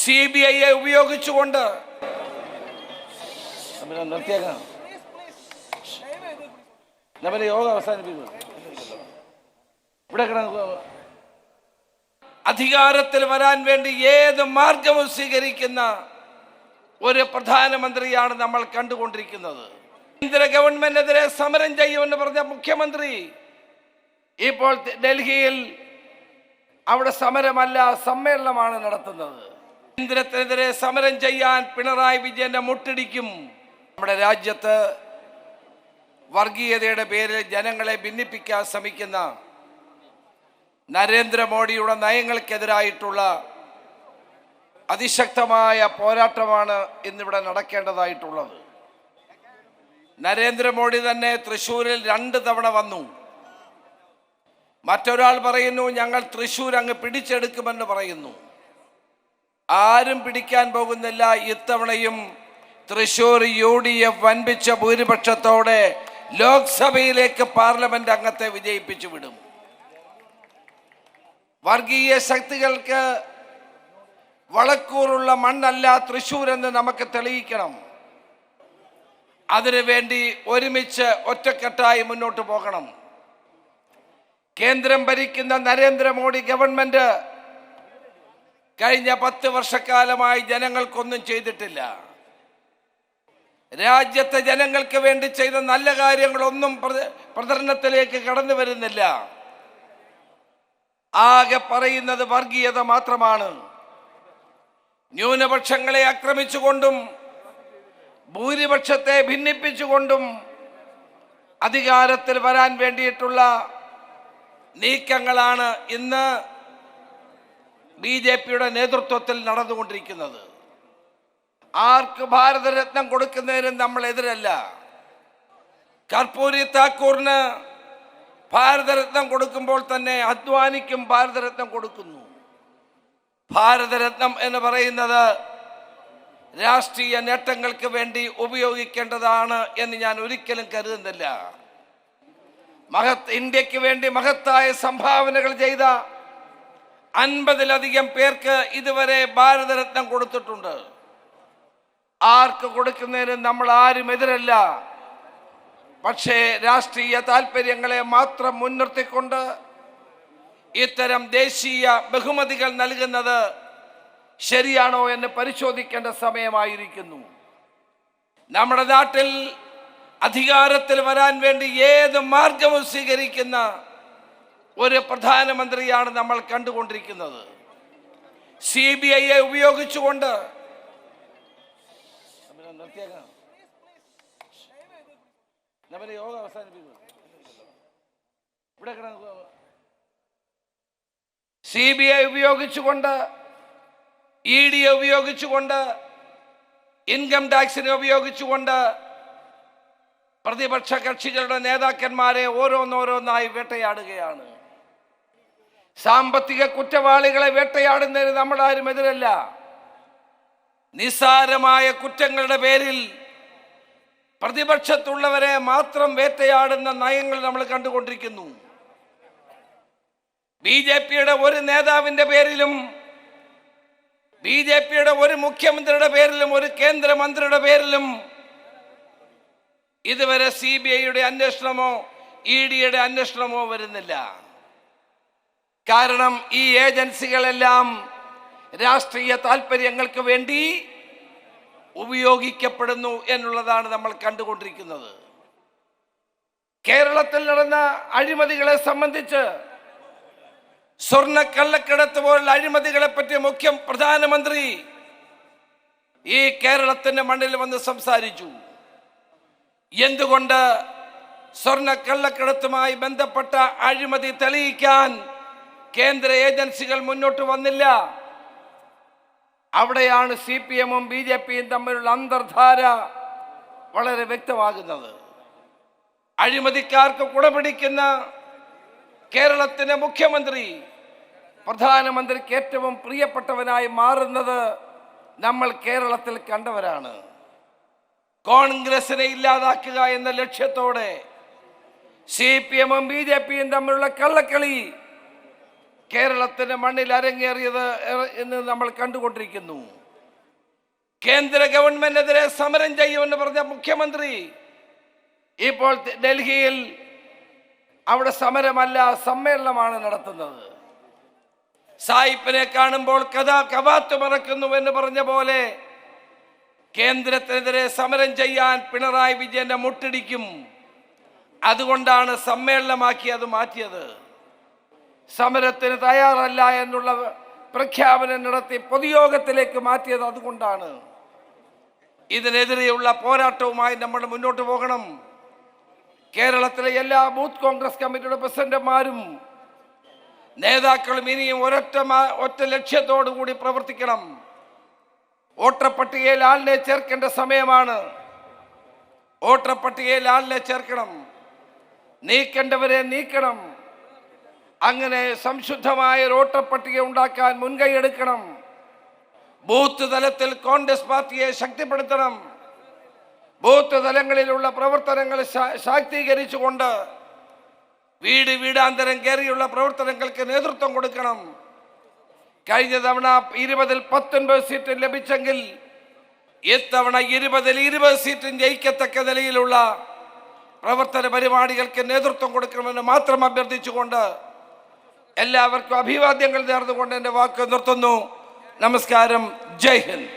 CBI ഉപയോഗിച്ചുകൊണ്ട് യോഗ അവസാനിപ്പിക്കുന്നു. അധികാരത്തിൽ വരാൻ വേണ്ടി ഏത് മാർഗവും സ്വീകരിക്കുന്ന ഒരു പ്രധാനമന്ത്രിയാണ് നമ്മൾ കണ്ടുകൊണ്ടിരിക്കുന്നത്. കേന്ദ്ര ഗവൺമെന്റിനെതിരെ സമരം ചെയ്യുമെന്ന് പറഞ്ഞ മുഖ്യമന്ത്രി ഇപ്പോൾ ഡൽഹിയിൽ അവിടെ സമരമല്ല, സമ്മേളനമാണ് നടത്തുന്നത്. കേന്ദ്രത്തിനെതിരെ സമരം ചെയ്യാൻ പിണറായി വിജയന്റെ മുട്ടിടിക്കും. നമ്മുടെ രാജ്യത്ത് വർഗീയതയുടെ പേരിൽ ജനങ്ങളെ ഭിന്നിപ്പിക്കാൻ ശ്രമിക്കുന്ന നരേന്ദ്രമോദിയുടെ നയങ്ങൾക്കെതിരായിട്ടുള്ള അതിശക്തമായ പോരാട്ടമാണ് ഇന്നിവിടെ നടക്കേണ്ടതായിട്ടുള്ളത്. നരേന്ദ്രമോദി തന്നെ തൃശ്ശൂരിൽ 2 തവണ വന്നു. മറ്റൊരാൾ പറയുന്നു ഞങ്ങൾ തൃശ്ശൂർ അങ്ങ് പിടിച്ചെടുക്കുമെന്ന് പറയുന്നു. ആരും പിടിക്കാൻ പോകുന്നില്ല. ഇത്തവണയും തൃശ്ശൂർ UDF വൻപിച്ച ഭൂരിപക്ഷത്തോടെ ലോക്സഭയിലേക്ക് പാർലമെന്റ് അംഗത്തെ വിജയിപ്പിച്ചു വിടും. വർഗീയ ശക്തികൾക്ക് വളക്കൂറുള്ള മണ്ണല്ല തൃശ്ശൂർ എന്ന് നമുക്ക് തെളിയിക്കണം. അതിനുവേണ്ടി ഒരുമിച്ച് ഒറ്റക്കെട്ടായി മുന്നോട്ട് പോകണം. കേന്ദ്രം ഭരിക്കുന്ന നരേന്ദ്രമോദി ഗവൺമെന്റ് കഴിഞ്ഞ 10 വർഷക്കാലമായി ജനങ്ങൾക്കൊന്നും ചെയ്തിട്ടില്ല. രാജ്യത്തെ ജനങ്ങൾക്ക് വേണ്ടി ചെയ്ത നല്ല കാര്യങ്ങളൊന്നും പ്രചരണത്തിലേക്ക് കടന്നു വരുന്നില്ല. ആകെ പറയുന്നത് വർഗീയത മാത്രമാണ്. ന്യൂനപക്ഷങ്ങളെ ആക്രമിച്ചുകൊണ്ടും ഭൂരിപക്ഷത്തെ ഭിന്നിപ്പിച്ചുകൊണ്ടും അധികാരത്തിൽ വരാൻ വേണ്ടിയിട്ടുള്ള നീക്കങ്ങളാണ് ഇന്ന് BJPയുടെ നേതൃത്വത്തിൽ നടന്നുകൊണ്ടിരിക്കുന്നത്. ആർക്ക് ഭാരതരത്നം കൊടുക്കുന്നതിനും നമ്മൾ എതിരല്ല. കർപ്പൂരി താക്കൂറിന് ഭാരതരത്നം കൊടുക്കുമ്പോൾ തന്നെ അദ്വാനിക്കും ഭാരതരത്നം കൊടുക്കുന്നു. ഭാരതരത്നം എന്ന് പറയുന്നത് രാഷ്ട്രീയ നേട്ടങ്ങൾക്ക് വേണ്ടി ഉപയോഗിക്കേണ്ടതാണ് എന്ന് ഞാൻ ഒരിക്കലും കരുതുന്നില്ല. ഇന്ത്യക്ക് വേണ്ടി മഹത്തായ സംഭാവനകൾ ചെയ്ത 50-ലധികം പേർക്ക് ഇതുവരെ ഭാരതരത്നം കൊടുത്തിട്ടുണ്ട്. ആർക്ക് കൊടുക്കുന്നതിന് നമ്മൾ ആരും എതിരല്ല. പക്ഷേ രാഷ്ട്രീയ താല്പര്യങ്ങളെ മാത്രം മുൻനിർത്തിക്കൊണ്ട് ഇത്തരം ദേശീയ ബഹുമതികൾ നൽകുന്നത് ശരിയാണോ എന്ന് പരിശോധിക്കേണ്ട സമയമായിരിക്കുന്നു. നമ്മുടെ നാട്ടിൽ അധികാരത്തിൽ വരാൻ വേണ്ടി ഏത് മാർഗവും സ്വീകരിക്കുന്ന ഒരു പ്രധാനമന്ത്രിയാണ് നമ്മൾ കണ്ടുകൊണ്ടിരിക്കുന്നത്. CBI ഉപയോഗിച്ചുകൊണ്ട് യോഗ അവസാനിപ്പിക്കുന്നു. CBI ഉപയോഗിച്ചുകൊണ്ട്, ED ഉപയോഗിച്ചുകൊണ്ട്, ഇൻകം ടാക്സിനെ ഉപയോഗിച്ചുകൊണ്ട് പ്രതിപക്ഷ കക്ഷികളുടെ നേതാക്കന്മാരെ ഓരോന്നോരോന്നായി വേട്ടയാടുകയാണ്. സാമ്പത്തിക കുറ്റവാളികളെ വേട്ടയാടുന്നതിന് നമ്മൾ ആരും എതിരല്ല. നിസ്സാരമായ കുറ്റങ്ങളുടെ പേരിൽ പ്രതിപക്ഷത്തുള്ളവരെ മാത്രം വേട്ടയാടുന്ന നയങ്ങൾ നമ്മൾ കണ്ടുകൊണ്ടിരിക്കുന്നു. BJPയുടെ ഒരു നേതാവിന്റെ പേരിലും, BJPയുടെ ഒരു മുഖ്യമന്ത്രിയുടെ പേരിലും, ഒരു കേന്ദ്രമന്ത്രിയുടെ പേരിലും ഇതുവരെ CBIയുടെ അന്വേഷണമോ EDയുടെ അന്വേഷണമോ വരുന്നില്ല. കാരണം ഈ ഏജൻസികളെല്ലാം രാഷ്ട്രീയ താല്പര്യങ്ങൾക്ക് വേണ്ടി ഉപയോഗിക്കപ്പെടുന്നു എന്നുള്ളതാണ് നമ്മൾ കണ്ടുകൊണ്ടിരിക്കുന്നത്. കേരളത്തിൽ നടന്ന അഴിമതികളെ സംബന്ധിച്ച്, സ്വർണ്ണക്കള്ളക്കടത്ത് പോലുള്ള അഴിമതികളെ പറ്റി പ്രധാനമന്ത്രി ഈ കേരളത്തിന്റെ മണ്ണിൽ വന്ന് സംസാരിച്ചു. എന്തുകൊണ്ട് സ്വർണ്ണക്കള്ളക്കടത്തുമായി ബന്ധപ്പെട്ട അഴിമതി തെളിയിക്കാൻ കേന്ദ്ര ഏജൻസികൾ മുന്നോട്ട് വന്നില്ല? അവിടെയാണ് CPMഉം BJPയും തമ്മിലുള്ള അന്തർധാര വളരെ വ്യക്തമാകുന്നത്. അഴിമതിക്കാർക്ക് കുടപിടിക്കുന്ന കേരളത്തിന്റെ മുഖ്യമന്ത്രി പ്രധാനമന്ത്രിക്ക് ഏറ്റവും പ്രിയപ്പെട്ടവനായി മാറുന്നത് നമ്മൾ കേരളത്തിൽ കണ്ടവരാണ്. കോൺഗ്രസിനെ ഇല്ലാതാക്കുക എന്ന ലക്ഷ്യത്തോടെ CPMഉം BJPയും തമ്മിലുള്ള കള്ളക്കളി കേരളത്തിന്റെ മണ്ണിൽ അരങ്ങേറിയത് എന്ന് നമ്മൾ കണ്ടുകൊണ്ടിരിക്കുന്നു. കേന്ദ്ര ഗവൺമെന്റിനെതിരെ സമരം ചെയ്യുമെന്ന് പറഞ്ഞ മുഖ്യമന്ത്രി ഇപ്പോൾ ഡൽഹിയിൽ അവിടെ സമരമല്ല, സമ്മേളനമാണ് നടത്തുന്നത്. സായിപ്പിനെ കാണുമ്പോൾ കവാത്ത് മറക്കുന്നു എന്ന് പറഞ്ഞ പോലെ കേന്ദ്രത്തിനെതിരെ സമരം ചെയ്യാൻ പിണറായി വിജയന്റെ മുട്ടിടിക്കും. അതുകൊണ്ടാണ് സമ്മേളനമാക്കി അത് മാറ്റിയത്. സമരത്തിന് തയ്യാറല്ല എന്നുള്ള പ്രഖ്യാപനം നടത്തി പൊതുയോഗത്തിലേക്ക് മാറ്റിയത് അതുകൊണ്ടാണ്. ഇതിനെതിരെയുള്ള പോരാട്ടവുമായി നമ്മൾ മുന്നോട്ട് പോകണം. കേരളത്തിലെ എല്ലാ ബൂത്ത് കോൺഗ്രസ് കമ്മിറ്റിയുടെ പ്രസിഡന്റുമാരും നേതാക്കളും ഇനിയും ഒറ്റ ലക്ഷ്യത്തോടു കൂടി പ്രവർത്തിക്കണം. വോട്ടർ പട്ടികയിൽ ആളിനെ ചേർക്കേണ്ട സമയമാണ്. വോട്ടർ പട്ടികയിൽ ആളിനെ ചേർക്കണം, നീക്കേണ്ടവരെ നീക്കണം. അങ്ങനെ സംശുദ്ധമായ ഒരു വോട്ടർ പട്ടിക ഉണ്ടാക്കാൻ മുൻകൈ എടുക്കണം. ബൂത്ത് തലത്തിൽ കോൺഗ്രസ് പാർട്ടിയെ ശക്തിപ്പെടുത്തണം. ബൂത്ത് തലങ്ങളിലുള്ള പ്രവർത്തനങ്ങൾ ശാക്തീകരിച്ചുകൊണ്ട് വീടാന്തരം കയറിയുള്ള പ്രവർത്തനങ്ങൾക്ക് നേതൃത്വം കൊടുക്കണം. കഴിഞ്ഞ തവണ 20-ൽ 19 സീറ്റ് ലഭിച്ചെങ്കിൽ ഇത്തവണ 20-ൽ 20 സീറ്റും ജയിക്കത്തക്ക നിലയിലുള്ള പ്രവർത്തന പരിപാടികൾക്ക് നേതൃത്വം കൊടുക്കണമെന്ന് മാത്രം അഭ്യർത്ഥിച്ചുകൊണ്ട് എല്ലാവർക്കും അഭിവാദ്യങ്ങൾ നേർന്നുകൊണ്ട് എൻ്റെ വാക്ക് നിർത്തുന്നു. നമസ്കാരം. ജയ് ഹിന്ദ്.